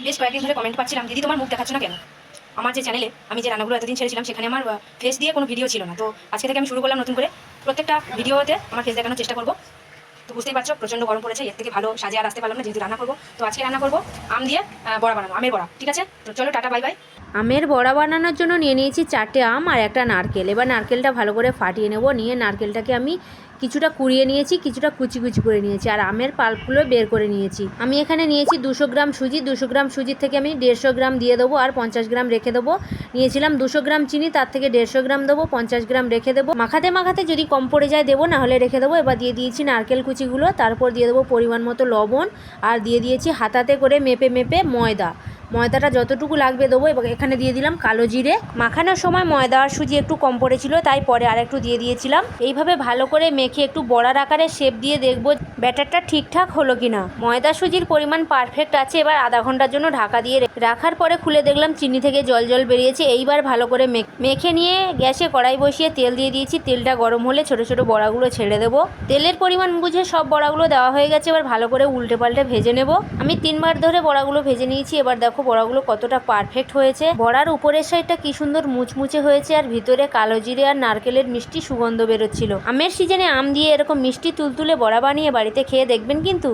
বেশ কয়েকদিন ধরে কমেন্ট পাচ্ছিলাম, দিদি তোমার মুখ দেখাচ্ছ না কেন? আমার যে চ্যানেলে আমি যে রান্নাগুলো এতদিন ছেড়েছিলাম সেখানে আমার ফেস দিয়ে কোনো ভিডিও ছিল না। তো আজকে থেকে আমি শুরু করলাম নতুন করে প্রত্যেকটা ভিডিওতে আমার ফেস দেখানোর চেষ্টা করবো। তো বুঝতেই পারছো প্রচণ্ড গরম পড়েছে, এর থেকে ভালো সাজে আর আসতে পারলাম না যেহেতু রান্না করবো। তো আজকে রান্না করবো আম দিয়ে বড়া বানানো, আমের বড়া। ঠিক আছে, তো চলো টাটা বাই বাই। আমের বড়া বানানোর জন্য নিয়ে নিয়েছি 4টে আম আর একটা নারকেল। এবার নারকেলটা ভালো করে ফাটিয়ে নেব, নিয়ে নারকেলটাকে আমি কিছুটা কুড়িয়ে নিয়েছি, কিছুটা কুচি কুচি করে নিয়েছি, আর আমের পাল্পগুলো বের করে নিয়েছি। আমি এখানে নিয়েছি 200 গ্রাম সুজি। 200 গ্রাম সুজির থেকে আমি 150 গ্রাম দিয়ে দেবো আর 50 গ্রাম রেখে দেবো। নিয়েছিলাম 200 গ্রাম চিনি, তার থেকে 150 গ্রাম দেবো, 50 গ্রাম রেখে দেবো। মাখাতে মাখাতে যদি কম পড়ে যায় দেবো, না হলে রেখে দেবো। এবার দিয়ে দিয়েছি নারকেল কুচিগুলো, তারপর দিয়ে দেবো পরিমাণ মতো লবণ, আর দিয়ে দিয়েছি হাতাতে করে মেপে মেপে ময়দা। ময়দাটা যতটুকু লাগবে দেবো। এবং এখানে দিয়ে দিলাম কালো জিরে। মাখানোর সময় ময়দা আর সুজি একটু কম পড়েছিল, তাই পরে আর একটু দিয়ে দিয়েছিলাম। এইভাবে ভালো করে মেখে একটু বড়ার আকারে শেপ দিয়ে দেখবো ব্যাটারটা ঠিকঠাক হলো কিনা। ময়দা সুজির পরিমাণ পারফেক্ট আছে। এবার আধা ঘন্টার জন্য ঢাকা দিয়ে রাখার পরে খুলে দেখলাম চিনি থেকে জল জল বেরিয়েছে। এইবার ভালো করে মেখে নিয়ে গ্যাসে কড়াই বসিয়ে তেল দিয়ে দিয়েছি। তেলটা গরম হলে ছোট ছোট বড়াগুলো ছেড়ে দেবো। তেলের পরিমাণ বুঝে সব বড়াগুলো দেওয়া হয়ে গেছে। এবার ভালো করে উল্টে পাল্টে ভেজে নেব। আমি 3বার ধরে বড়াগুলো ভেজে নিয়েছি। এবার দেখো বড়াগুলো কতটা পারফেক্ট হয়েছে। বড়ার উপরের সাইডটা কি সুন্দর মুচমুচে হয়েছে, আর ভিতরে কালো জিরে আর নারকেলের মিষ্টি সুগন্ধ বেরোচ্ছিল। আমের সিজনে আম দিয়ে এরকম মিষ্টি তুলতুলে বড়া বানিয়ে বাড়িতে খেয়ে দেখবেন কিন্তু।